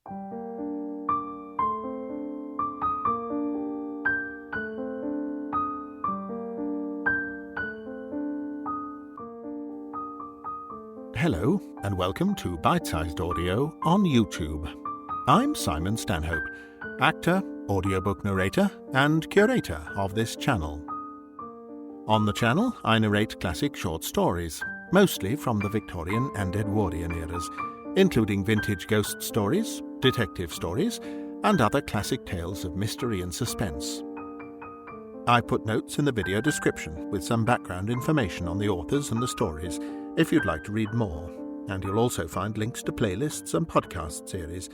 Hello, and welcome to Bitesized Audio on YouTube. I'm Simon Stanhope, actor, audiobook narrator, and curator of this channel. On the channel, I narrate classic short stories, mostly from the Victorian and Edwardian eras, including vintage ghost stories, detective stories, and other classic tales of mystery and suspense. I put notes in the video description with some background information on the authors and the stories if you'd like to read more, and you'll also find links to playlists and podcast series,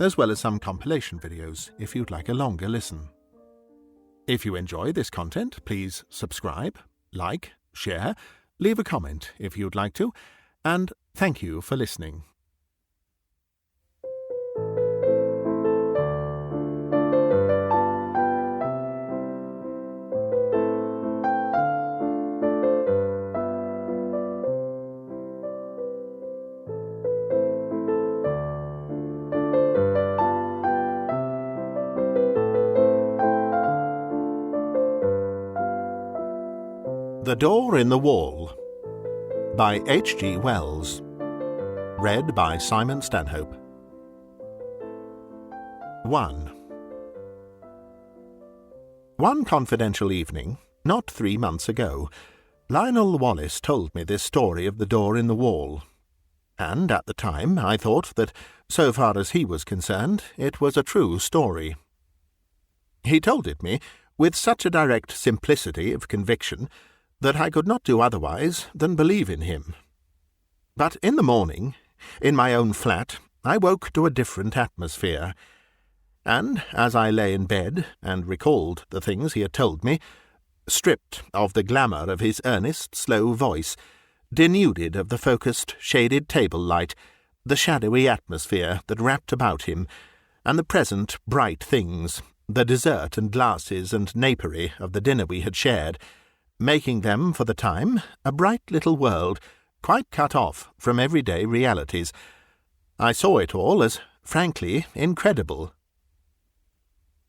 as well as some compilation videos if you'd like a longer listen. If you enjoy this content, please subscribe, like, share, leave a comment if you'd like to, and thank you for listening. The Door in the Wall by H.G. Wells. Read by Simon Stanhope. 1. One confidential evening, not 3 months ago, Lionel Wallace told me this story of the door in the wall, and at the time I thought that, so far as he was concerned, it was a true story. He told it me with such a direct simplicity of conviction that I could not do otherwise than believe in him. But in the morning, in my own flat, I woke to a different atmosphere, and as I lay in bed and recalled the things he had told me, stripped of the glamour of his earnest, slow voice, denuded of the focused, shaded table light, the shadowy atmosphere that wrapped about him, and the present bright things, the dessert and glasses and napery of the dinner we had shared, making them, for the time, a bright little world, quite cut off from everyday realities. I saw it all as, frankly, incredible.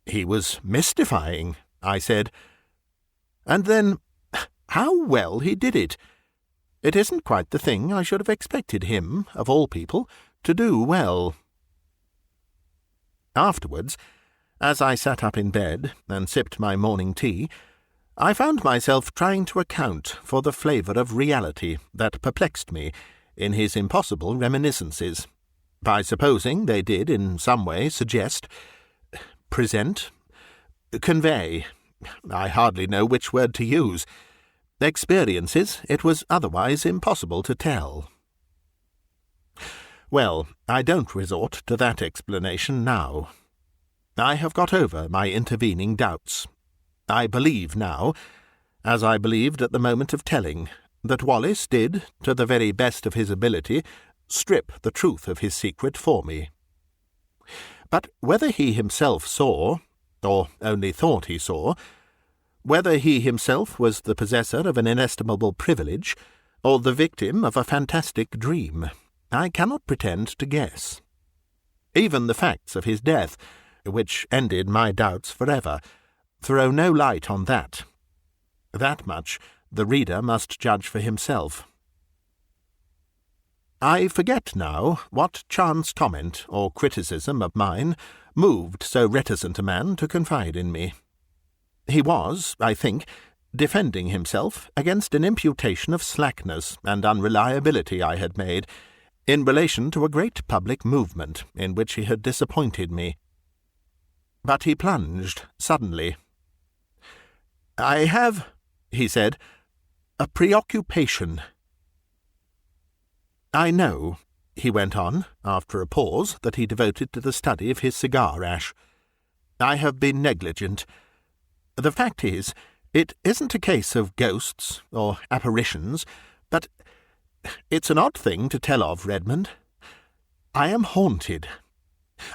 He was mystifying, I said. And then, how well he did it! It isn't quite the thing I should have expected him, of all people, to do well. Afterwards, as I sat up in bed and sipped my morning tea, I found myself trying to account for the flavour of reality that perplexed me in his impossible reminiscences, by supposing they did in some way suggest, present, convey, I hardly know which word to use, experiences it was otherwise impossible to tell. Well, I don't resort to that explanation now. I have got over my intervening doubts. I believe now, as I believed at the moment of telling, that Wallace did, to the very best of his ability, strip the truth of his secret for me. But whether he himself saw, or only thought he saw, whether he himself was the possessor of an inestimable privilege, or the victim of a fantastic dream, I cannot pretend to guess. Even the facts of his death, which ended my doubts forever, throw no light on that. That much the reader must judge for himself. I forget now what chance comment or criticism of mine moved so reticent a man to confide in me. He was, I think, defending himself against an imputation of slackness and unreliability I had made in relation to a great public movement in which he had disappointed me. But he plunged suddenly. "I have," he said, "a preoccupation." "I know," he went on, after a pause that he devoted to the study of his cigar ash. "I have been negligent. The fact is, it isn't a case of ghosts or apparitions, but it's an odd thing to tell of, Redmond. I am haunted.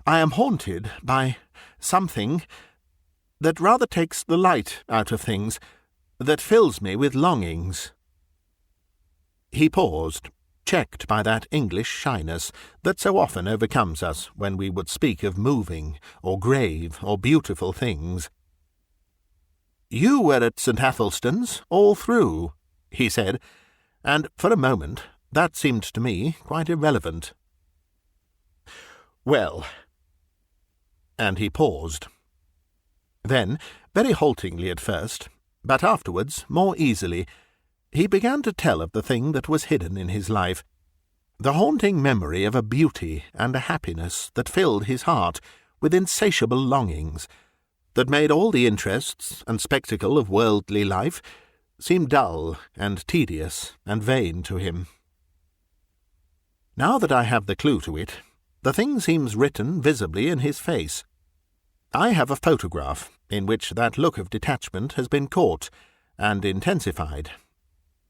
I am haunted by something that rather takes the light out of things, that fills me with longings." He paused, checked by that English shyness that so often overcomes us when we would speak of moving, or grave, or beautiful things. "You were at St. Athelstan's all through," he said, and for a moment that seemed to me quite irrelevant. "Well," and he paused. Then, very haltingly at first, but afterwards more easily, he began to tell of the thing that was hidden in his life, the haunting memory of a beauty and a happiness that filled his heart with insatiable longings, that made all the interests and spectacle of worldly life seem dull and tedious and vain to him. Now that I have the clue to it, the thing seems written visibly in his face. I have a photograph in which that look of detachment has been caught and intensified.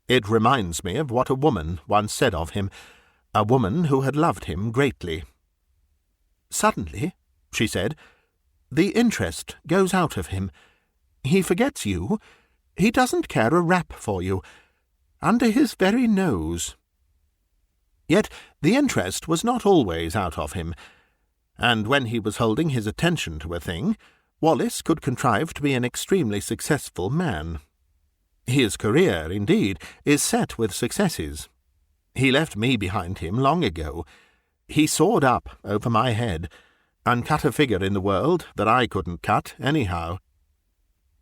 It reminds me of what a woman once said of him, a woman who had loved him greatly. "Suddenly," she said, "the interest goes out of him. He forgets you. He doesn't care a rap for you. Under his very nose." Yet the interest was not always out of him, and when he was holding his attention to a thing, Wallace could contrive to be an extremely successful man. His career, indeed, is set with successes. He left me behind him long ago. He soared up over my head, and cut a figure in the world that I couldn't cut anyhow.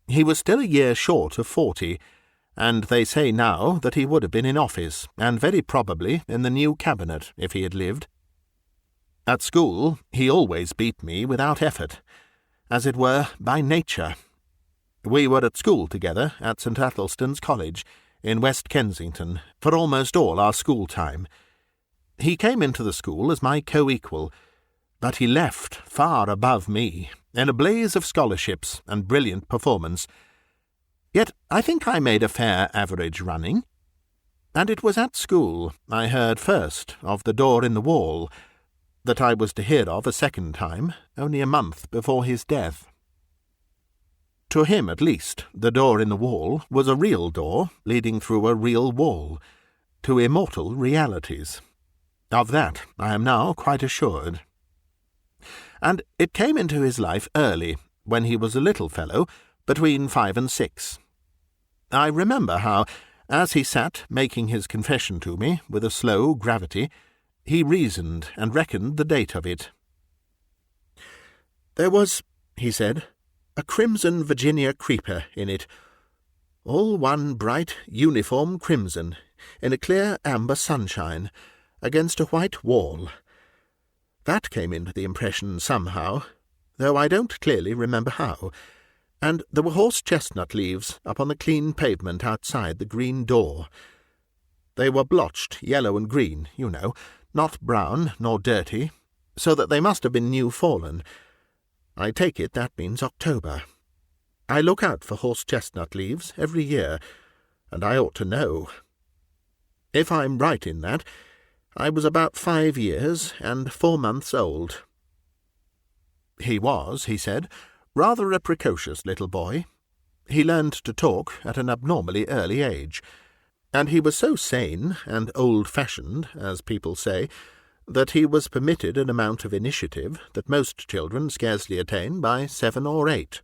He was still a year short of 40, and they say now that he would have been in office, and very probably in the new cabinet if he had lived. At school he always beat me without effort, as it were by nature. We were at school together at St. Athelstan's College, in West Kensington, for almost all our school time. He came into the school as my co-equal, but he left far above me, in a blaze of scholarships and brilliant performance. Yet I think I made a fair average running, and it was at school I heard first of the door in the wall, that I was to hear of a second time only a month before his death. To him, at least, the door in the wall was a real door leading through a real wall, to immortal realities. Of that I am now quite assured. And it came into his life early, when he was a little fellow, between 5 and 6. I remember how, as he sat making his confession to me with a slow gravity, he reasoned and reckoned the date of it. "There was," he said, "a crimson Virginia creeper in it, all one bright uniform crimson, in a clear amber sunshine, against a white wall. That came into the impression somehow, though I don't clearly remember how, and there were horse-chestnut leaves up on the clean pavement outside the green door. They were blotched yellow and green, you know, not brown nor dirty, so that they must have been new-fallen. I take it that means October. I look out for horse-chestnut leaves every year, and I ought to know. If I'm right in that, I was about 5 years and 4 months old." He was, he said, rather a precocious little boy. He learned to talk at an abnormally early age, and he was so sane and old-fashioned, as people say, that he was permitted an amount of initiative that most children scarcely attain by 7 or 8.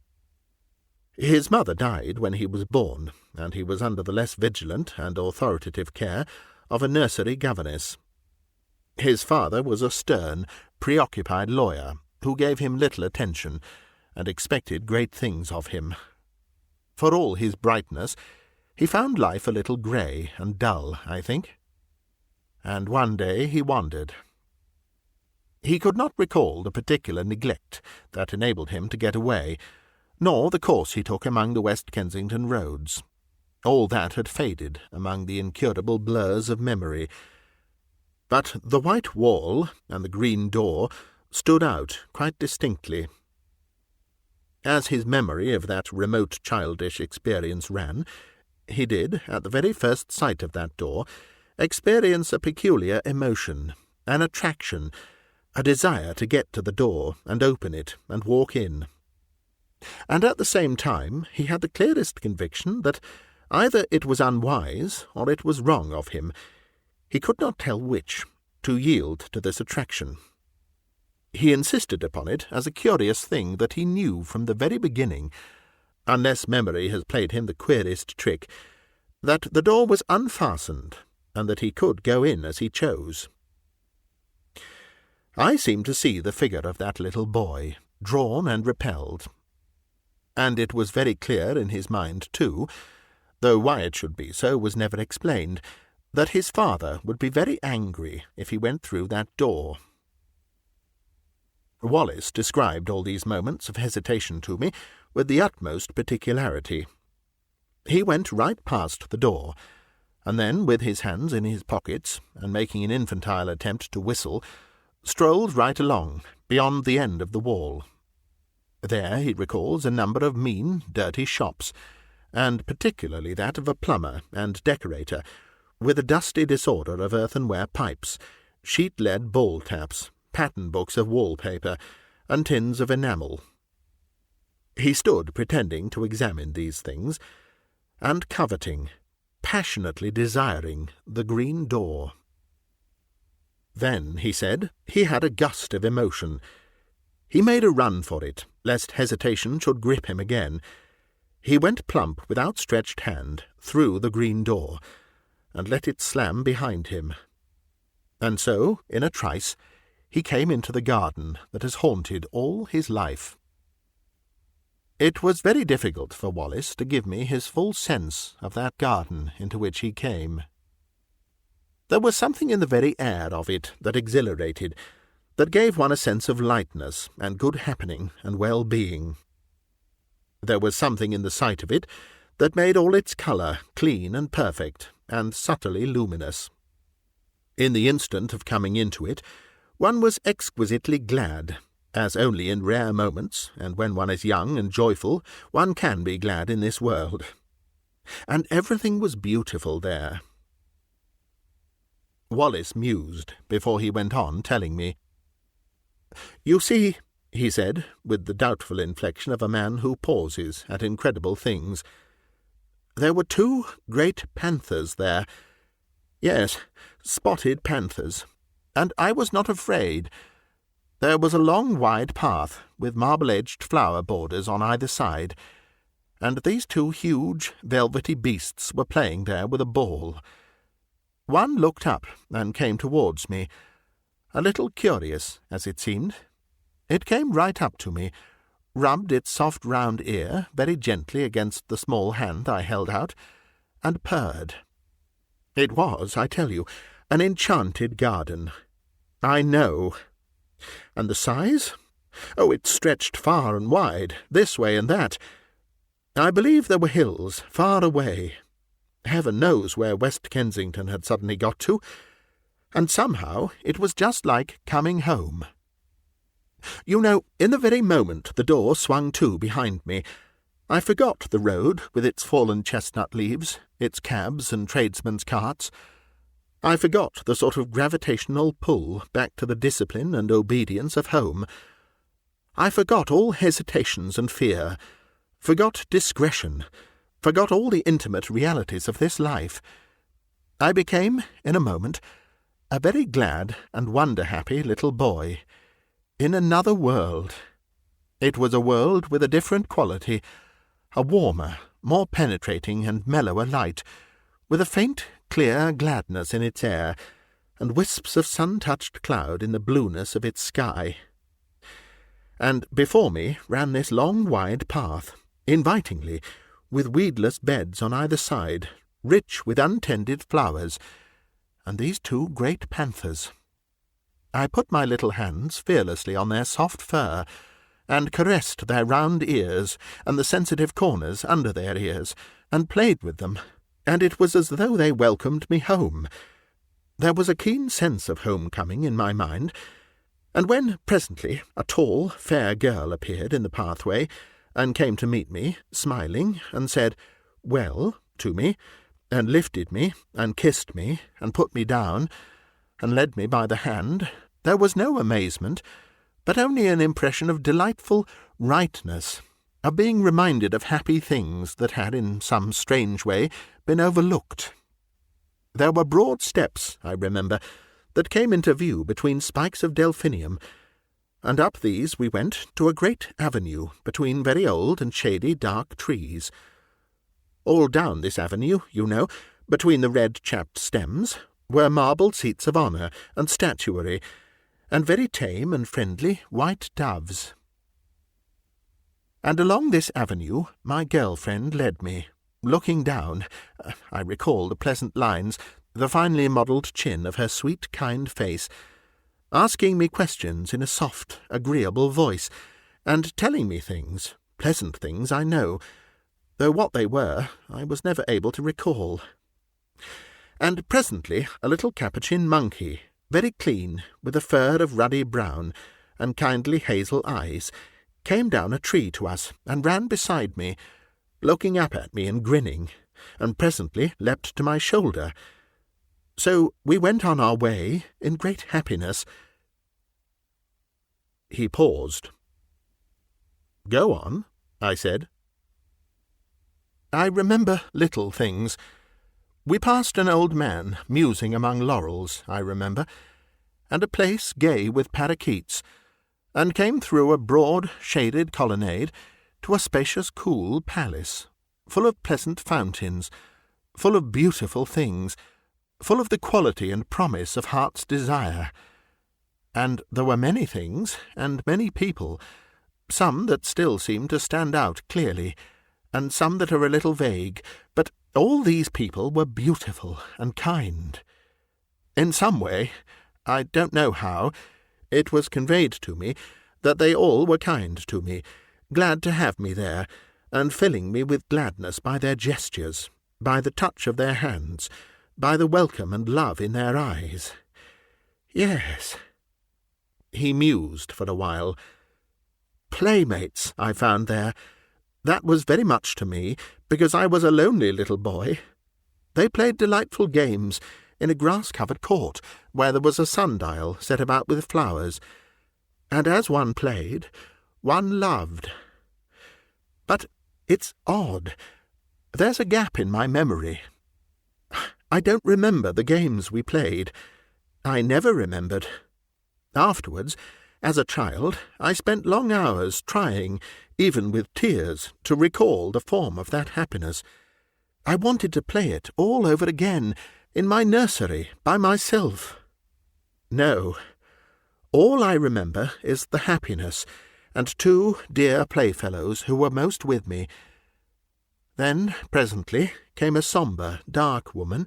His mother died when he was born, and he was under the less vigilant and authoritative care of a nursery governess. His father was a stern, preoccupied lawyer, who gave him little attention, and expected great things of him. For all his brightness, he found life a little grey and dull, I think. And one day he wandered. He could not recall the particular neglect that enabled him to get away, nor the course he took among the West Kensington roads. All that had faded among the incurable blurs of memory. But the white wall and the green door stood out quite distinctly. As his memory of that remote childish experience ran, he did, at the very first sight of that door, experience a peculiar emotion, an attraction, a desire to get to the door and open it and walk in. And at the same time he had the clearest conviction that either it was unwise or it was wrong of him. He could not tell which, to yield to this attraction. He insisted upon it as a curious thing that he knew from the very beginning, unless memory has played him the queerest trick, that the door was unfastened, and that he could go in as he chose. I seemed to see the figure of that little boy, drawn and repelled. And it was very clear in his mind, too, though why it should be so was never explained, that his father would be very angry if he went through that door. Wallace described all these moments of hesitation to me with the utmost particularity. He went right past the door, and then, with his hands in his pockets, and making an infantile attempt to whistle, strolled right along, beyond the end of the wall. There he recalls a number of mean, dirty shops, and particularly that of a plumber and decorator, with a dusty disorder of earthenware pipes, sheet-lead ball-taps, pattern books of wallpaper, and tins of enamel. He stood pretending to examine these things, and coveting, passionately desiring, the green door. Then, he said, he had a gust of emotion. He made a run for it, lest hesitation should grip him again. He went plump with outstretched hand through the green door, and let it slam behind him. And so, in a trice, he came into the garden that has haunted all his life. It was very difficult for Wallace to give me his full sense of that garden into which he came. There was something in the very air of it that exhilarated, that gave one a sense of lightness and good happening and well-being. There was something in the sight of it that made all its colour clean and perfect and subtly luminous. In the instant of coming into it, one was exquisitely glad, as only in rare moments, and when one is young and joyful, one can be glad in this world. And everything was beautiful there. Wallace mused before he went on telling me. "You see," he said, with the doubtful inflection of a man who pauses at incredible things, "there were 2 great panthers there. Yes, spotted panthers. And I was not afraid. There was a long wide path, with marble-edged flower borders on either side, and these 2 huge, velvety beasts were playing there with a ball. One looked up and came towards me, a little curious, as it seemed. It came right up to me, rubbed its soft round ear very gently against the small hand I held out, and purred. It was, I tell you, an enchanted garden. I know. And the size? Oh, it stretched far and wide, this way and that. I believe there were hills far away. Heaven knows where West Kensington had suddenly got to, and somehow it was just like coming home. You know, in the very moment the door swung to behind me, I forgot the road with its fallen chestnut leaves, its cabs and tradesmen's carts. I forgot the sort of gravitational pull back to the discipline and obedience of home. I forgot all hesitations and fear, forgot discretion, forgot all the intimate realities of this life. I became, in a moment, a very glad and wonder-happy little boy, in another world. It was a world with a different quality, a warmer, more penetrating and mellower light, with a faint, clear gladness in its air, and wisps of sun-touched cloud in the blueness of its sky. And before me ran this long, wide path, invitingly, with weedless beds on either side, rich with untended flowers, and these 2 great panthers. I put my little hands fearlessly on their soft fur, and caressed their round ears and the sensitive corners under their ears, and played with them, and it was as though they welcomed me home. There was a keen sense of homecoming in my mind, and when presently a tall, fair girl appeared in the pathway, and came to meet me, smiling, and said, "Well," to me, and lifted me, and kissed me, and put me down, and led me by the hand, there was no amazement, but only an impression of delightful rightness, of being reminded of happy things that had in some strange way been overlooked. There were broad steps, I remember, that came into view between spikes of delphinium, and up these we went to a great avenue between very old and shady dark trees. All down this avenue, you know, between the red-chapped stems, were marble seats of honour and statuary, and very tame and friendly white doves. And along this avenue my girl-friend led me, looking down. I recall the pleasant lines, the finely modelled chin of her sweet, kind face, asking me questions in a soft, agreeable voice, and telling me things, pleasant things, I know, though what they were I was never able to recall. And presently a little capuchin monkey, very clean, with a fur of ruddy brown, and kindly hazel eyes, came down a tree to us, and ran beside me, looking up at me and grinning, and presently leapt to my shoulder. So we went on our way in great happiness. He paused. "Go on," I said. "I remember little things. We passed an old man musing among laurels, I remember, and a place gay with parakeets, and came through a broad, shaded colonnade to a spacious, cool palace, full of pleasant fountains, full of beautiful things, full of the quality and promise of heart's desire. And there were many things, and many people, some that still seem to stand out clearly, and some that are a little vague, but all these people were beautiful and kind. In some way, I don't know how, it was conveyed to me that they all were kind to me, glad to have me there, and filling me with gladness by their gestures, by the touch of their hands, by the welcome and love in their eyes. Yes." He mused for a while. "Playmates I found there. That was very much to me, because I was a lonely little boy. They played delightful games in a grass-covered court, where there was a sundial set about with flowers, and as one played, one loved. But it's odd. There's a gap in my memory. I don't remember the games we played. I never remembered. Afterwards, as a child, I spent long hours trying, even with tears, to recall the form of that happiness. I wanted to play it all over again, in my nursery, by myself. No, all I remember is the happiness, and 2 dear playfellows who were most with me. Then, presently, came a sombre, dark woman,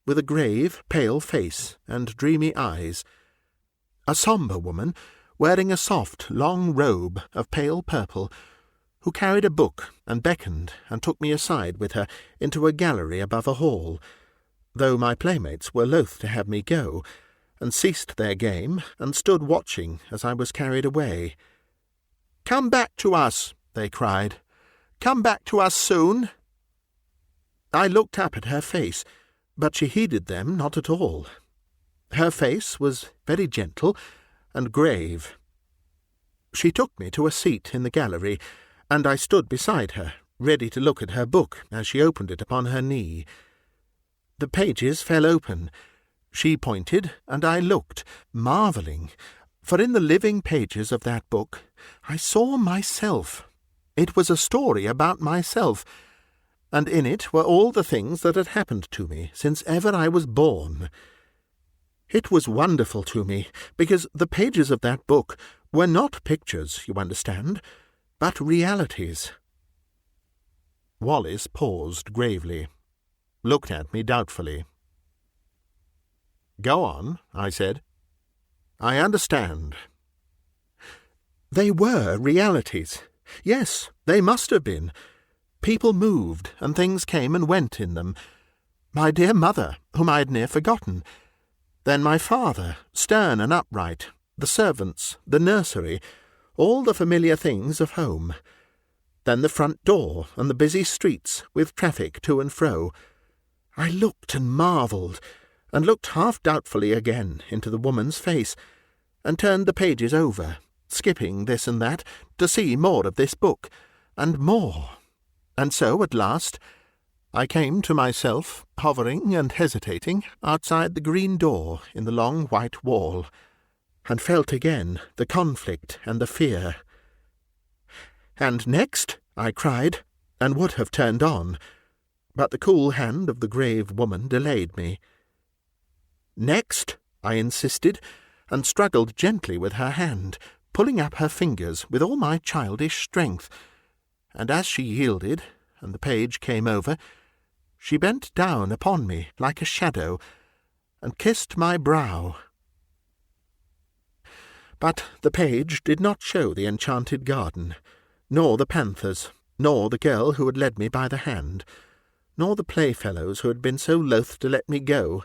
with a grave, pale face and dreamy eyes. A sombre woman, wearing a soft, long robe of pale purple, who carried a book and beckoned and took me aside with her into a gallery above a hall, though my playmates were loath to have me go, and ceased their game and stood watching as I was carried away. "Come back to us," they cried. "Come back to us soon." I looked up at her face, but she heeded them not at all. Her face was very gentle and grave. She took me to a seat in the gallery, and I stood beside her, ready to look at her book as she opened it upon her knee. The pages fell open. She pointed, and I looked, marvelling, for in the living pages of that book I saw myself. It was a story about myself, and in it were all the things that had happened to me since ever I was born. It was wonderful to me, because the pages of that book were not pictures, you understand, but realities. Wallace paused gravely, looked at me doubtfully. "Go on," I said. "I understand." They were realities. Yes, they must have been. People moved, and things came and went in them. My dear mother, whom I had near forgotten. Then my father, stern and upright, the servants, the nursery, all the familiar things of home. Then the front door and the busy streets, with traffic to and fro. I looked and marvelled, and looked half doubtfully again into the woman's face, and turned the pages over, skipping this and that, to see more of this book, and more. And so, at last, I came to myself, hovering and hesitating, outside the green door in the long white wall, and felt again the conflict and the fear. "And next?" I cried, and would have turned on, but the cool hand of the grave woman delayed me. "Next?" I insisted, and struggled gently with her hand, pulling up her fingers with all my childish strength, and as she yielded, and the page came over, she bent down upon me like a shadow, and kissed my brow. But the page did not show the enchanted garden, nor the panthers, nor the girl who had led me by the hand, nor the playfellows who had been so loath to let me go.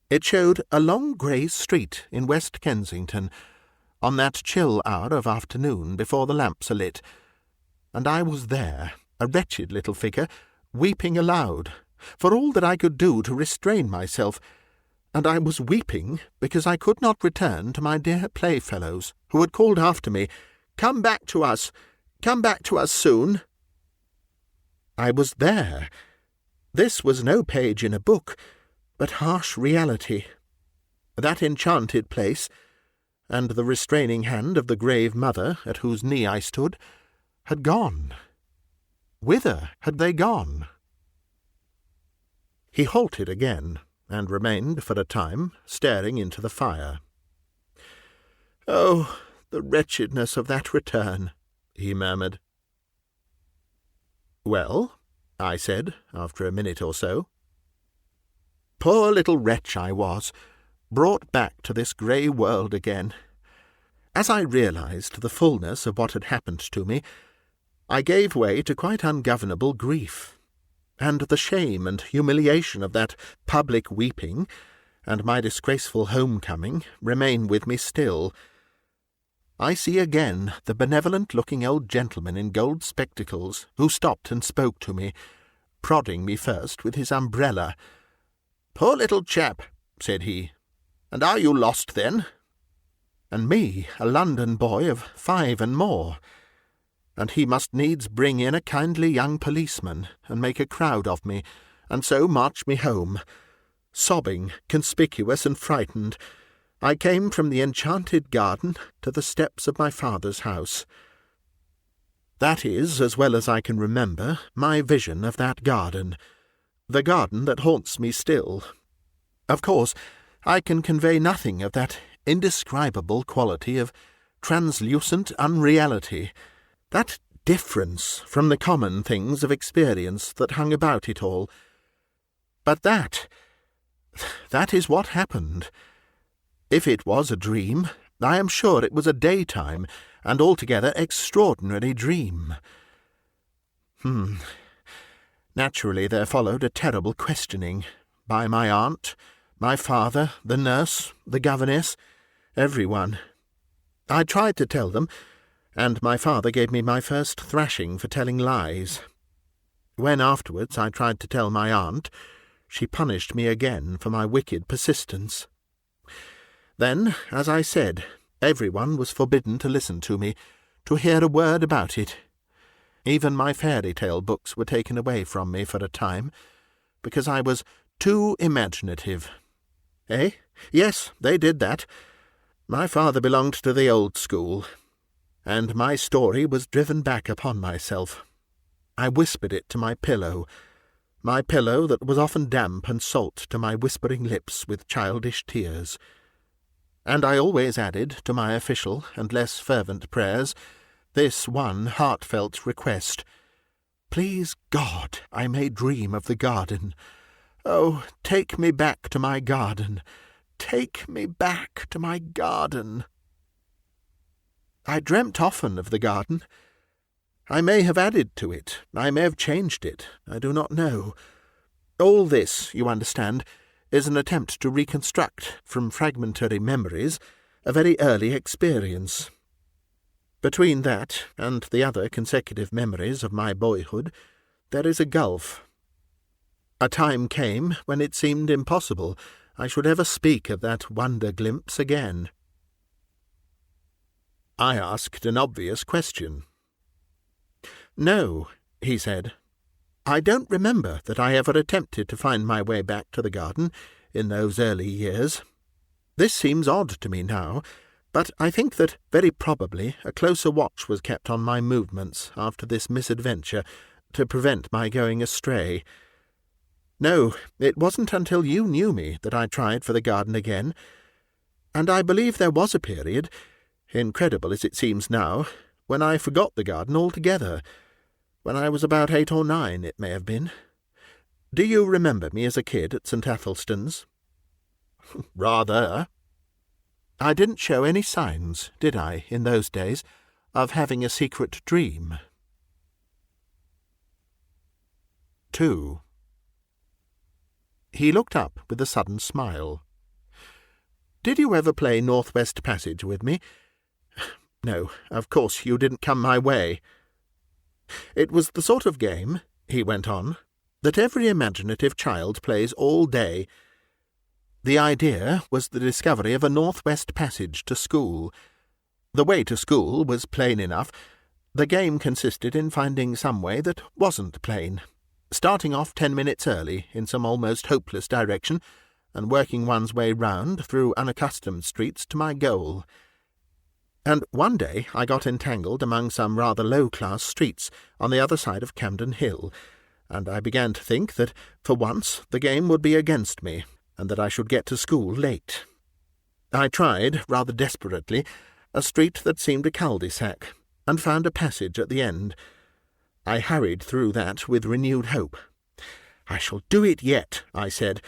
It showed a long grey street in West Kensington, on that chill hour of afternoon before the lamps are lit, and I was there, a wretched little figure, weeping aloud, for all that I could do to restrain myself, and I was weeping because I could not return to my dear playfellows, who had called after me, "Come back to us! Come back to us soon!" I was there. This was no page in a book, but harsh reality. That enchanted place, and the restraining hand of the grave mother at whose knee I stood, had gone. Whither had they gone? He halted again, and remained for a time staring into the fire. "Oh, the wretchedness of that return," he murmured. "Well?" I said, after a minute or so. Poor little wretch I was, brought back to this grey world again. As I realized the fullness of what had happened to me, I gave way to quite ungovernable grief, and the shame and humiliation of that public weeping and my disgraceful home-coming remain with me still. I see again the benevolent-looking old gentleman in gold spectacles who stopped and spoke to me, prodding me first with his umbrella. "Poor little chap," said he, "and are you lost then?" And me, a London boy of 5 and more, and he must needs bring in a kindly young policeman and make a crowd of me, and so march me home. Sobbing, conspicuous and frightened, I came from the enchanted garden to the steps of my father's house. That is, as well as I can remember, my vision of that garden, the garden that haunts me still. Of course, I can convey nothing of that indescribable quality of translucent unreality, that difference from the common things of experience that hung about it all. But that is what happened. If it was a dream, I am sure it was a daytime and altogether extraordinary dream. Naturally there followed a terrible questioning, by my aunt, my father, the nurse, the governess, everyone. I tried to tell them, and my father gave me my first thrashing for telling lies. When afterwards I tried to tell my aunt, she punished me again for my wicked persistence. Then, as I said, everyone was forbidden to listen to me, to hear a word about it. Even my fairy-tale books were taken away from me for a time, because I was too imaginative. Yes, they did that. My father belonged to the old school, and my story was driven back upon myself. I whispered it to my pillow that was often damp and salt to my whispering lips with childish tears. And I always added to my official and less fervent prayers this one heartfelt request: "Please God, I may dream of the garden. Oh, take me back to my garden. Take me back to my garden." I dreamt often of the garden. I may have added to it, I may have changed it, I do not know. All this, you understand, is an attempt to reconstruct, from fragmentary memories, a very early experience. Between that and the other consecutive memories of my boyhood, there is a gulf. A time came when it seemed impossible I should ever speak of that wonder glimpse again. I asked an obvious question. "No," he said. I don't remember that I ever attempted to find my way back to the garden in those early years. This seems odd to me now, but I think that very probably a closer watch was kept on my movements after this misadventure to prevent my going astray. No, it wasn't until you knew me that I tried for the garden again, and I believe there was a period, incredible as it seems now, when I forgot the garden altogether. When I was about 8 or 9, it may have been. Do you remember me as a kid at St. Athelstan's? Rather. I didn't show any signs, did I, in those days, of having a secret dream? 2. He looked up with a sudden smile. Did you ever play Northwest Passage with me? No, of course you didn't come my way. It was the sort of game, he went on, that every imaginative child plays all day. The idea was the discovery of a Northwest Passage to school. The way to school was plain enough. The game consisted in finding some way that wasn't plain, starting off 10 minutes early in some almost hopeless direction, and working one's way round through unaccustomed streets to my goal. And one day I got entangled among some rather low-class streets on the other side of Camden Hill, and I began to think that, for once, the game would be against me, and that I should get to school late. I tried, rather desperately, a street that seemed a cul-de-sac, and found a passage at the end. I hurried through that with renewed hope. I shall do it yet, I said,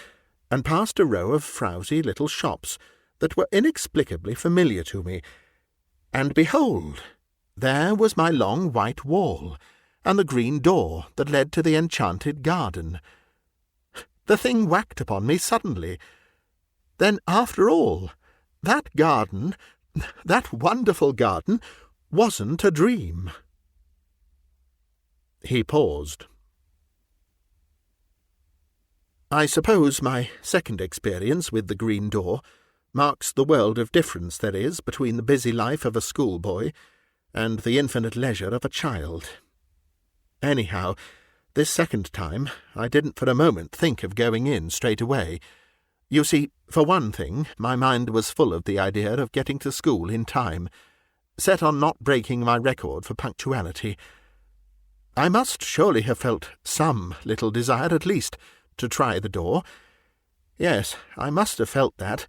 and passed a row of frowsy little shops that were inexplicably familiar to me. And behold, there was my long white wall, and the green door that led to the enchanted garden. The thing whacked upon me suddenly. Then, after all, that garden, that wonderful garden, wasn't a dream. He paused. I suppose my second experience with the green door marks the world of difference there is between the busy life of a schoolboy and the infinite leisure of a child. Anyhow, this second time I didn't for a moment think of going in straight away. You see, for one thing, my mind was full of the idea of getting to school in time, set on not breaking my record for punctuality. I must surely have felt some little desire, at least, to try the door. Yes, I must have felt that,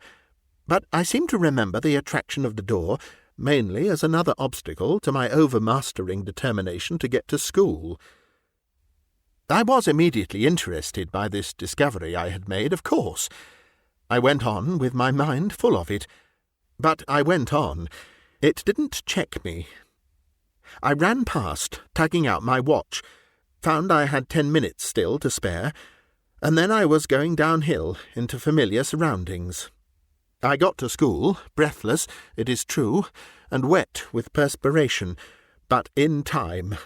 but I seem to remember the attraction of the door mainly as another obstacle to my overmastering determination to get to school. I was immediately interested by this discovery I had made, of course. I went on with my mind full of it. But I went on. It didn't check me. I ran past, tugging out my watch, found I had 10 minutes still to spare, and then I was going downhill into familiar surroundings. I got to school, breathless, it is true, and wet with perspiration, but in time.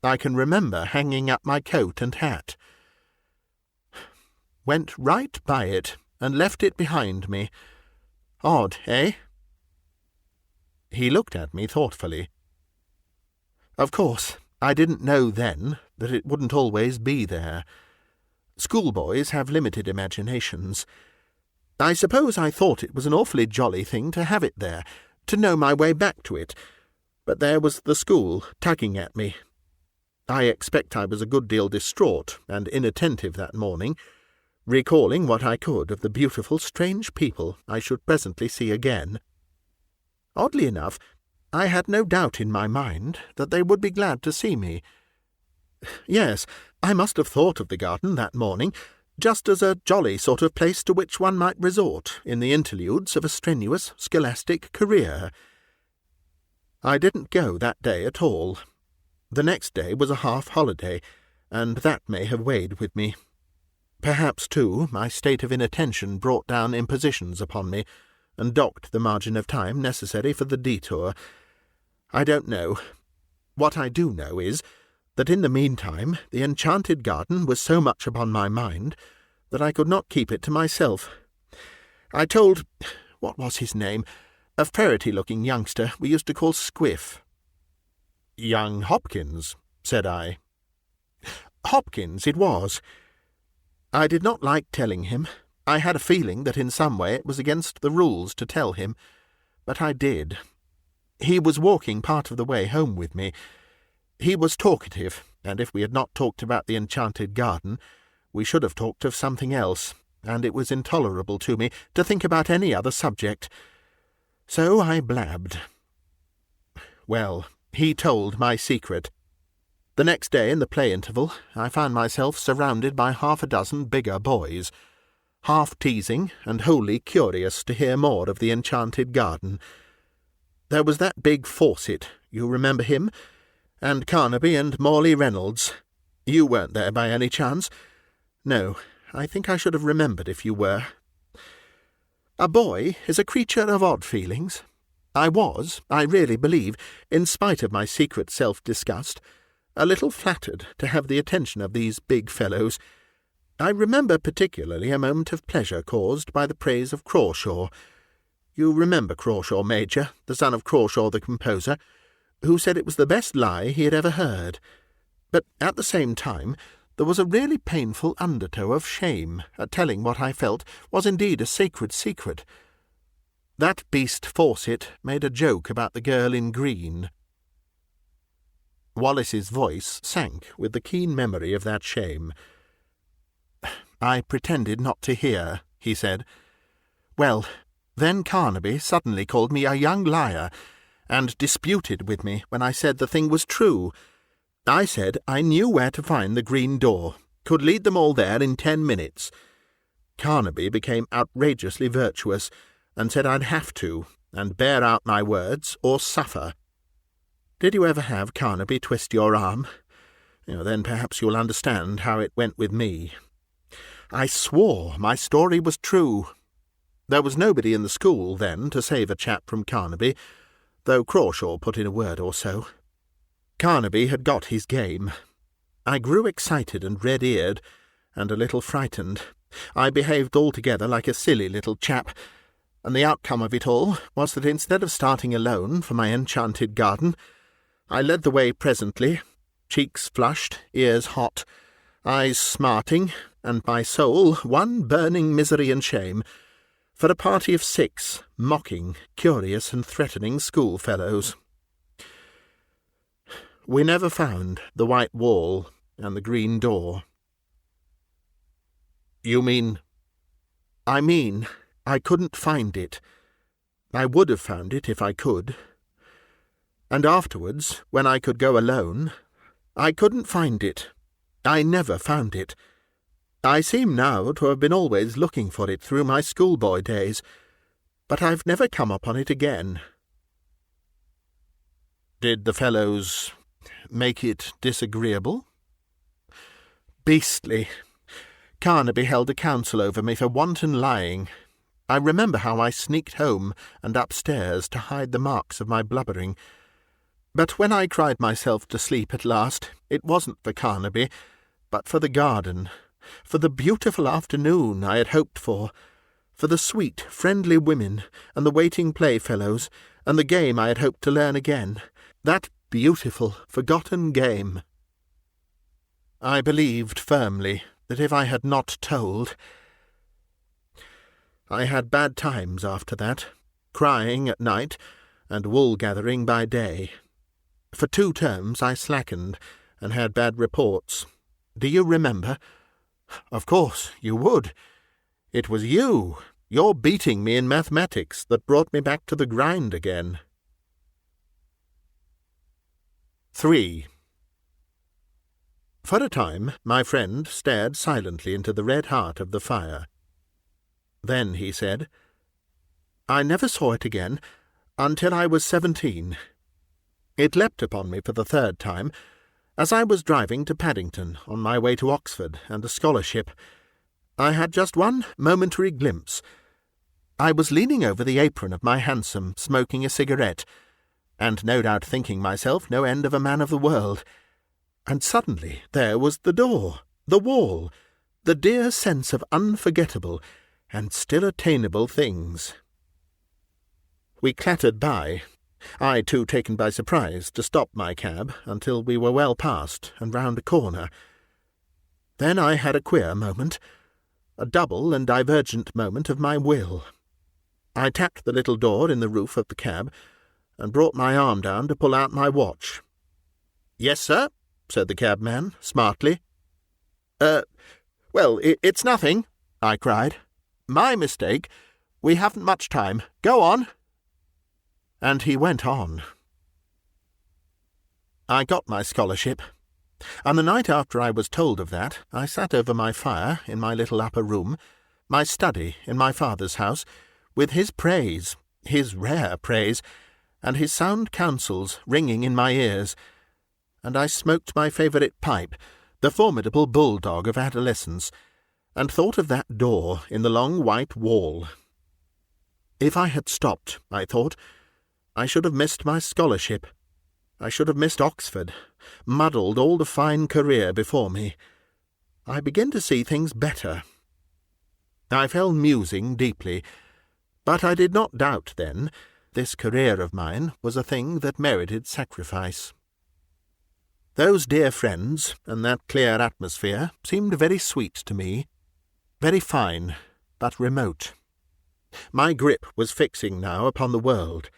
I can remember hanging up my coat and hat. Went right by it and left it behind me. Odd, eh? He looked at me thoughtfully. Of course, I didn't know then that it wouldn't always be there. Schoolboys have limited imaginations. I suppose I thought it was an awfully jolly thing to have it there, to know my way back to it, but there was the school tugging at me. I expect I was a good deal distraught and inattentive that morning, recalling what I could of the beautiful, strange people I should presently see again. Oddly enough, I had no doubt in my mind that they would be glad to see me. Yes, I must have thought of the garden that morning, just as a jolly sort of place to which one might resort in the interludes of a strenuous scholastic career. I didn't go that day at all. The next day was a half-holiday, and that may have weighed with me. Perhaps, too, my state of inattention brought down impositions upon me, and docked the margin of time necessary for the detour. I don't know. What I do know is that in the meantime the enchanted garden was so much upon my mind that I could not keep it to myself. I told, what was his name, a ferrety-looking youngster we used to call Squiff. "Young Hopkins," said I. Hopkins it was. I did not like telling him. I had a feeling that in some way it was against the rules to tell him, but I did. He was walking part of the way home with me. He was talkative, and if we had not talked about the enchanted garden, we should have talked of something else, and it was intolerable to me to think about any other subject. So I blabbed. Well, he told my secret. The next day, in the play interval, I found myself surrounded by 6 bigger boys, half teasing and wholly curious to hear more of the enchanted garden. There was that big Fawcett, you remember him, and Carnaby and Morley Reynolds. You weren't there by any chance? No, I think I should have remembered if you were. A boy is a creature of odd feelings. I really believe, in spite of my secret self-disgust, a little flattered to have the attention of these big fellows. I remember particularly a moment of pleasure caused by the praise of Crawshaw. You remember Crawshaw, Major, the son of Crawshaw the composer, who said it was the best lie he had ever heard. But at the same time there was a really painful undertow of shame at telling what I felt was indeed a sacred secret. That beast Fawcett made a joke about the girl in green. Wallace's voice sank with the keen memory of that shame. I pretended not to hear, he said. Well, then Carnaby suddenly called me a young liar, and disputed with me when I said the thing was true. I said I knew where to find the green door, could lead them all there in 10 minutes. Carnaby became outrageously virtuous, and said I'd have to, and bear out my words, or suffer. Did you ever have Carnaby twist your arm? Then perhaps you'll understand how it went with me. I swore my story was true. There was nobody in the school then to save a chap from Carnaby, though Crawshaw put in a word or so. Carnaby had got his game. I grew excited and red-eared, and a little frightened. I behaved altogether like a silly little chap, and the outcome of it all was that instead of starting alone for my enchanted garden, I led the way presently, cheeks flushed, ears hot, eyes smarting, and my soul one burning misery and shame, for a party of 6 mocking, curious, and threatening schoolfellows. We never found the white wall and the green door. You mean? I mean, I couldn't find it. I would have found it if I could. And afterwards, when I could go alone, I couldn't find it. I never found it. I seem now to have been always looking for it through my schoolboy days, but I've never come upon it again. Did the fellows make it disagreeable? Beastly. Carnaby held a council over me for wanton lying. I remember how I sneaked home and upstairs to hide the marks of my blubbering. But when I cried myself to sleep at last, it wasn't for Carnaby, but for the garden, for the beautiful afternoon I had hoped for the sweet, friendly women, and the waiting playfellows, and the game I had hoped to learn again, that beautiful, forgotten game. I believed firmly that if I had not told... I had bad times after that, crying at night, and wool-gathering by day. For 2 terms I slackened, and had bad reports. Do you remember? Of course you would. It was you, your beating me in mathematics, that brought me back to the grind again. 3. For a time my friend stared silently into the red heart of the fire. Then he said, I never saw it again until I was 17. It leapt upon me for the 3rd time, as I was driving to Paddington on my way to Oxford and a scholarship. I had just one momentary glimpse. I was leaning over the apron of my hansom, smoking a cigarette, and no doubt thinking myself no end of a man of the world. And suddenly there was the door, the wall, the dear sense of unforgettable and still attainable things. We clattered by, I too taken by surprise to stop my cab until we were well past and round a corner. Then I had a queer moment, a double and divergent moment of my will. I tapped the little door in the roof of the cab, and brought my arm down to pull out my watch. "Yes, sir," said the cabman, smartly. Well, it's nothing," I cried. "My mistake. We haven't much time. Go on." And he went on. I got my scholarship, and the night after I was told of that, I sat over my fire in my little upper room, my study in my father's house, with his praise, his rare praise, and his sound counsels ringing in my ears, and I smoked my favourite pipe, the formidable bulldog of adolescence, and thought of that door in the long white wall. If I had stopped, I thought, I should have missed my scholarship. I should have missed Oxford, muddled all the fine career before me. I begin to see things better. I fell musing deeply, but I did not doubt then this career of mine was a thing that merited sacrifice. Those dear friends and that clear atmosphere seemed very sweet to me, very fine, but remote. My grip was fixing now upon the world.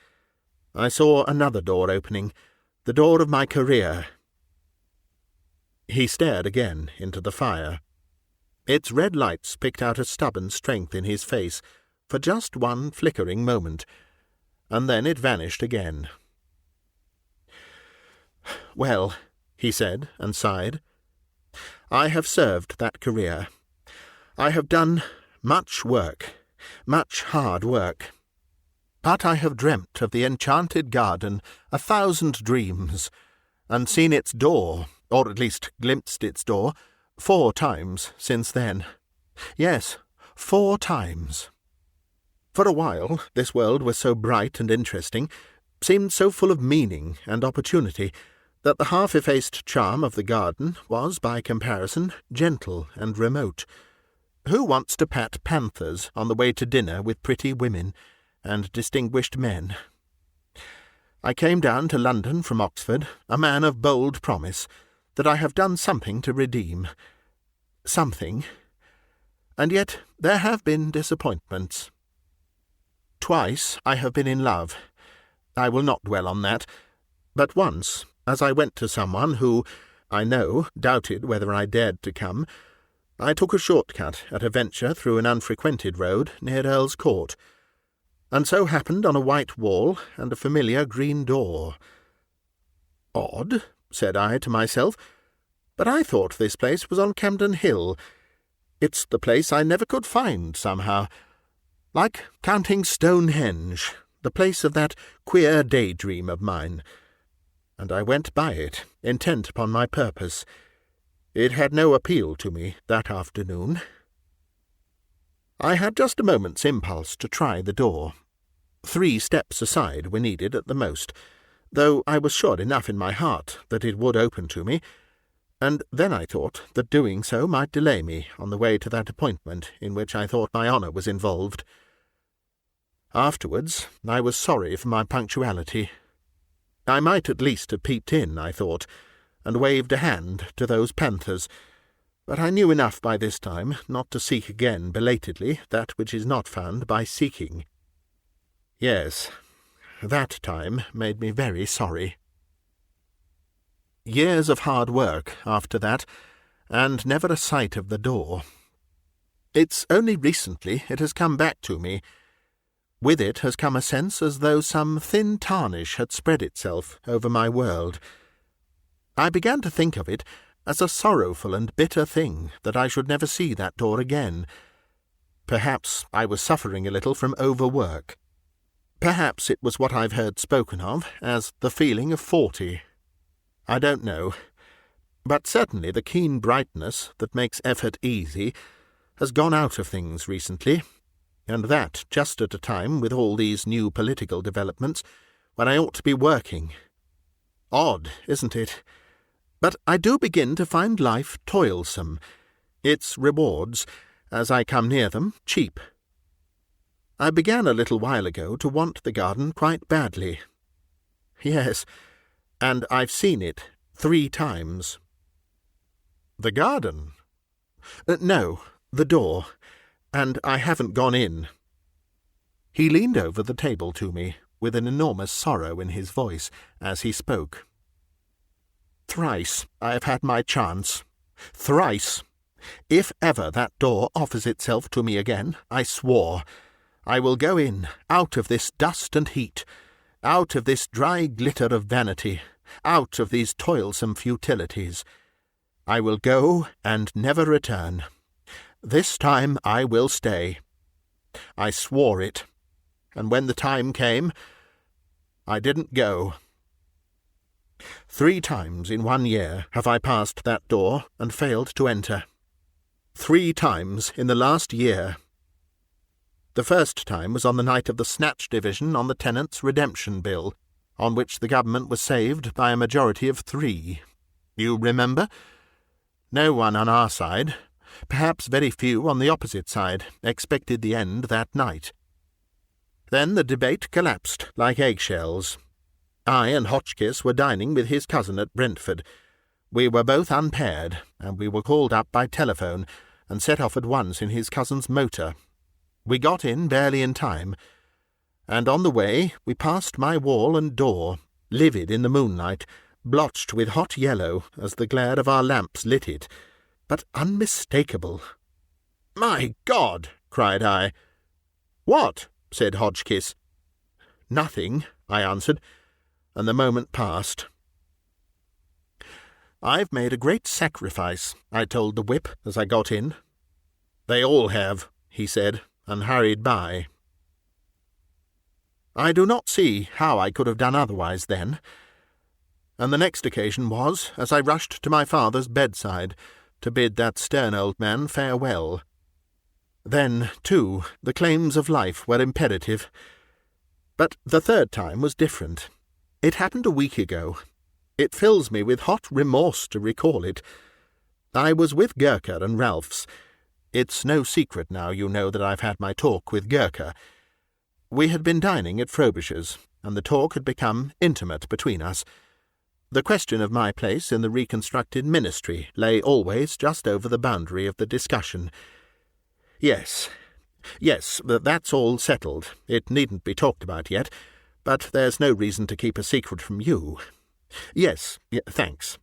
I saw another door opening, the door of my career. He stared again into the fire. Its red lights picked out a stubborn strength in his face for just one flickering moment, and then it vanished again. "Well," he said, and sighed, "I have served that career. I have done much work, much hard work. But I have dreamt of the enchanted garden 1,000 dreams, and seen its door, or at least glimpsed its door, 4 times since then. Yes, 4 times. For a while this world was so bright and interesting, seemed so full of meaning and opportunity, that the half-effaced charm of the garden was, by comparison, gentle and remote. Who wants to pat panthers on the way to dinner with pretty women and distinguished men? I came down to London from Oxford, a man of bold promise, that I have done something to redeem. Something. And yet there have been disappointments. Twice I have been in love. I will not dwell on that. But once, as I went to someone who, I know, doubted whether I dared to come, I took a short-cut at a venture through an unfrequented road near Earl's Court, and so happened on a white wall and a familiar green door. "Odd," said I to myself, "but I thought this place was on Camden Hill. It's the place I never could find, somehow. Like counting Stonehenge, the place of that queer daydream of mine." And I went by it, intent upon my purpose. It had no appeal to me that afternoon. I had just a moment's impulse to try the door. 3 steps aside were needed at the most, though I was sure enough in my heart that it would open to me, and then I thought that doing so might delay me on the way to that appointment in which I thought my honour was involved. Afterwards I was sorry for my punctuality. I might at least have peeped in, I thought, and waved a hand to those panthers, but I knew enough by this time not to seek again belatedly that which is not found by seeking. Yes, that time made me very sorry. Years of hard work after that, and never a sight of the door. It's only recently it has come back to me. With it has come a sense as though some thin tarnish had spread itself over my world. I began to think of it as a sorrowful and bitter thing that I should never see that door again. Perhaps I was suffering a little from overwork. Perhaps it was what I've heard spoken of as the feeling of 40. I don't know, but certainly the keen brightness that makes effort easy has gone out of things recently, and that just at a time with all these new political developments, when I ought to be working. Odd, isn't it? But I do begin to find life toilsome, its rewards, as I come near them, cheap. I began a little while ago to want the garden quite badly. Yes, and I've seen it 3 times. The garden? No, the door, and I haven't gone in." He leaned over the table to me, with an enormous sorrow in his voice, as he spoke. "Thrice I have had my chance. Thrice. If ever that door offers itself to me again, I swore, I will go in, out of this dust and heat, out of this dry glitter of vanity, out of these toilsome futilities. I will go and never return. This time I will stay. I swore it, and when the time came, I didn't go. 3 times in 1 year have I passed that door and failed to enter. 3 times in the last year. The first time was on the night of the snatch division on the Tenants' Redemption Bill, on which the government was saved by a majority of 3. You remember? No one on our side, perhaps very few on the opposite side, expected the end that night. Then the debate collapsed like eggshells. I and Hotchkiss were dining with his cousin at Brentford. We were both unpaired, and we were called up by telephone and set off at once in his cousin's motor. We got in barely in time, and on the way we passed my wall and door, livid in the moonlight, blotched with hot yellow as the glare of our lamps lit it, but unmistakable. "My God!" cried I. "What?" said Hotchkiss. "Nothing," I answered, and the moment passed. "I've made a great sacrifice," I told the whip as I got in. "They all have," he said, and hurried by. I do not see how I could have done otherwise then, and the next occasion was as I rushed to my father's bedside to bid that stern old man farewell. Then, too, the claims of life were imperative. But the third time was different. It happened a week ago. It fills me with hot remorse to recall it. I was with Gurker and Ralphs. It's no secret now, you know, that I've had my talk with Gurker. We had been dining at Frobisher's, and the talk had become intimate between us. The question of my place in the reconstructed ministry lay always just over the boundary of the discussion. Yes, that's all settled. It needn't be talked about yet, but there's no reason to keep a secret from you. Yes, thanks.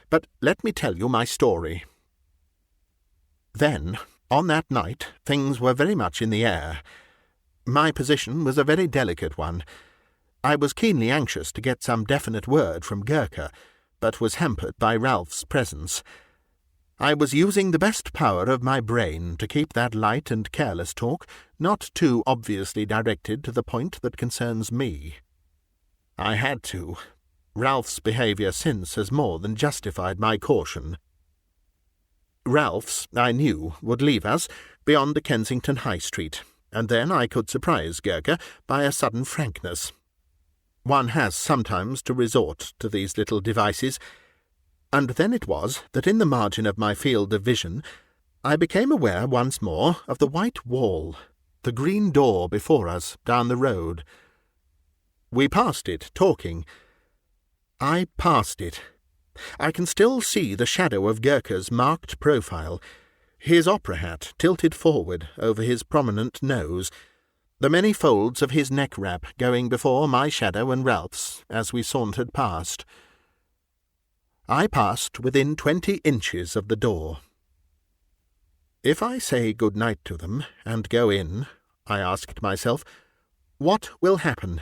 But let me tell you my story. Then, on that night, things were very much in the air. My position was a very delicate one. I was keenly anxious to get some definite word from Gurker, but was hampered by Ralph's presence. I was using the best power of my brain to keep that light and careless talk not too obviously directed to the point that concerns me. I had to. Ralph's behaviour since has more than justified my caution. Ralph's, I knew, would leave us beyond the Kensington High Street, and then I could surprise Gurker by a sudden frankness. One has sometimes to resort to these little devices, and then it was that in the margin of my field of vision I became aware once more of the white wall, the green door before us down the road. We passed it, talking. I passed it. I can still see the shadow of Gurker's marked profile, his opera hat tilted forward over his prominent nose, the many folds of his neck-wrap going before my shadow and Ralph's as we sauntered past. I passed within 20 inches of the door. If I say good night to them and go in, I asked myself, what will happen?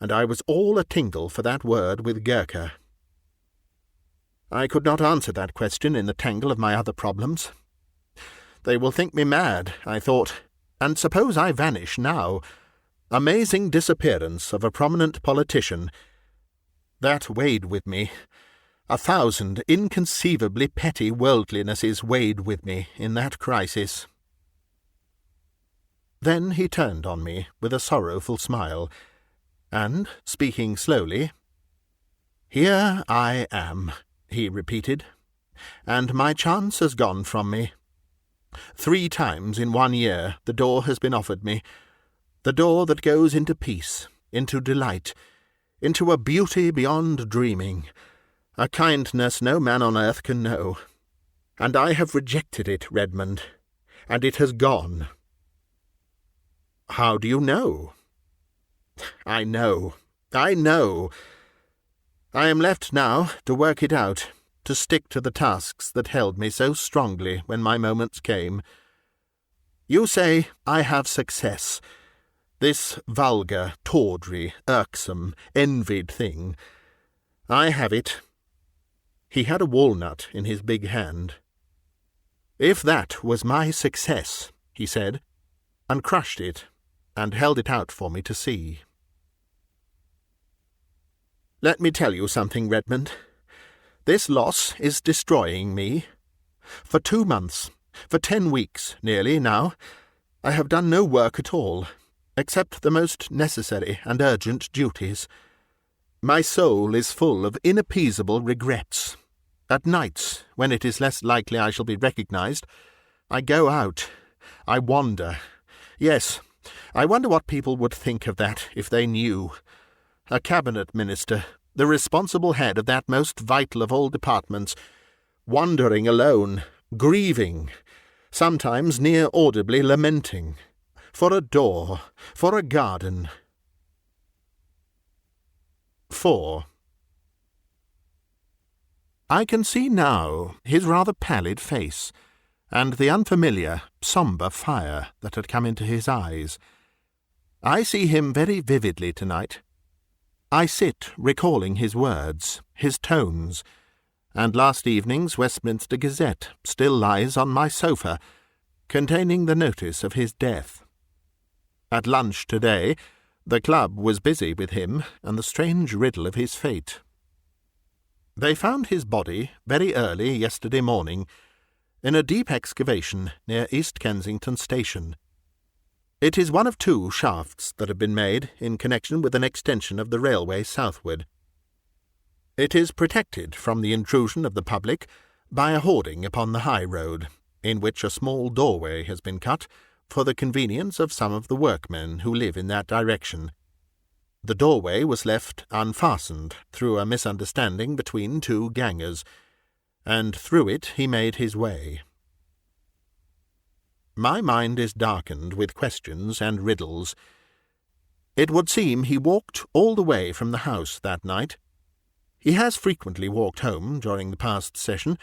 And I was all a-tingle for that word with Gurker. I could not answer that question in the tangle of my other problems. They will think me mad, I thought, and suppose I vanish now. Amazing disappearance of a prominent politician. That weighed with me. 1,000 inconceivably petty worldlinesses weighed with me in that crisis. Then he turned on me with a sorrowful smile, and, speaking slowly, "Here I am," he repeated, "and my chance has gone from me. 3 times in 1 year the door has been offered me, the door that goes into peace, into delight, into a beauty beyond dreaming, a kindness no man on earth can know. And I have rejected it, Redmond, and it has gone." "How do you know?" I know. I am left now to work it out, to stick to the tasks that held me so strongly when my moments came. You say I have success, this vulgar, tawdry, irksome, envied thing. I have it. He had a walnut in his big hand. "If that was my success," he said, and crushed it, and held it out for me to see. "Let me tell you something, Redmond. This loss is destroying me. For 2 months, for 10 weeks, nearly, now, I have done no work at all, except the most necessary and urgent duties. My soul is full of inappeasable regrets. At nights, when it is less likely I shall be recognized, I go out. I wander. Yes, I wonder what people would think of that if they knew. A cabinet minister, the responsible head of that most vital of all departments, wandering alone, grieving, sometimes near audibly lamenting, for a door, for a garden." 4. I can see now his rather pallid face, and the unfamiliar, sombre fire that had come into his eyes. I see him very vividly tonight. I sit recalling his words, his tones, and last evening's Westminster Gazette still lies on my sofa, containing the notice of his death. At lunch today, the club was busy with him and the strange riddle of his fate. They found his body very early yesterday morning in a deep excavation near East Kensington Station. It is one of 2 shafts that have been made in connection with an extension of the railway southward. It is protected from the intrusion of the public by a hoarding upon the high road, in which a small doorway has been cut for the convenience of some of the workmen who live in that direction. The doorway was left unfastened through a misunderstanding between 2 gangers, and through it he made his way. My mind is darkened with questions and riddles. It would seem he walked all the way from the house that night. He has frequently walked home during the past session,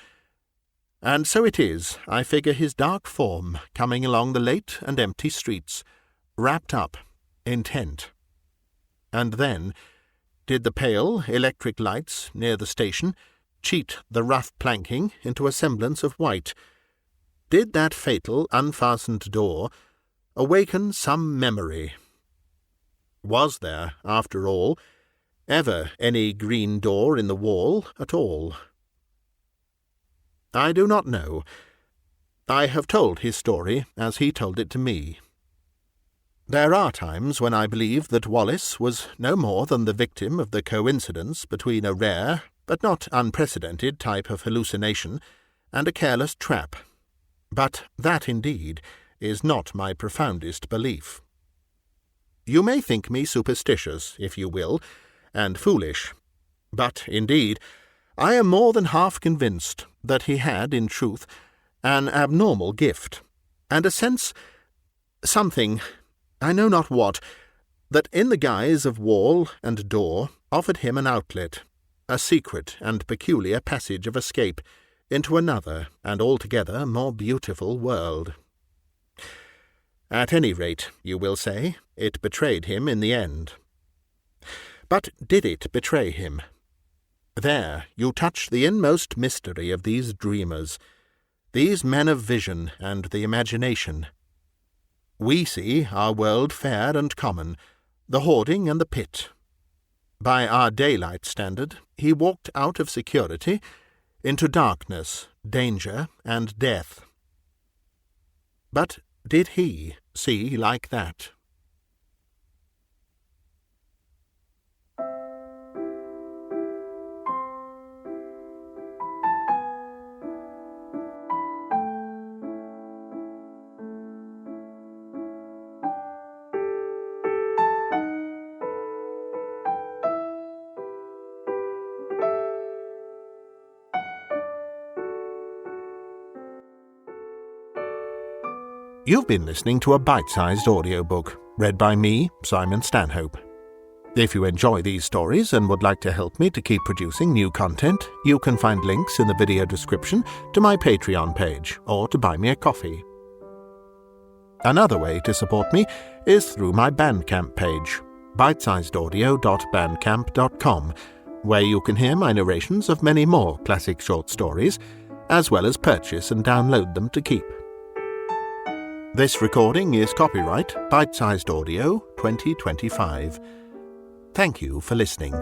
and so it is I figure his dark form coming along the late and empty streets, wrapped up, intent. And then, did the pale electric lights near the station cheat the rough planking into a semblance of white? Did that fatal unfastened door awaken some memory? Was there, after all, ever any green door in the wall at all? I do not know. I have told his story as he told it to me. There are times when I believe that Wallace was no more than the victim of the coincidence between a rare but not unprecedented type of hallucination and a careless trap. But that, indeed, is not my profoundest belief. You may think me superstitious, if you will, and foolish, but, indeed, I am more than half convinced that he had, in truth, an abnormal gift, and a sense, something, I know not what, that in the guise of wall and door offered him an outlet, a secret and peculiar passage of escape into another and altogether more beautiful world. At any rate, you will say, it betrayed him in the end. But did it betray him? There you touch the inmost mystery of these dreamers, these men of vision and the imagination. We see our world fair and common, the hoarding and the pit. By our daylight standard, he walked out of security into darkness, danger, and death. But did he see like that? You've been listening to a bite-sized audiobook, read by me, Simon Stanhope. If you enjoy these stories and would like to help me to keep producing new content, you can find links in the video description to my Patreon page or to buy me a coffee. Another way to support me is through my Bandcamp page, bitesizedaudio.bandcamp.com, where you can hear my narrations of many more classic short stories, as well as purchase and download them to keep. This recording is copyright Bitesized Audio 2025. Thank you for listening.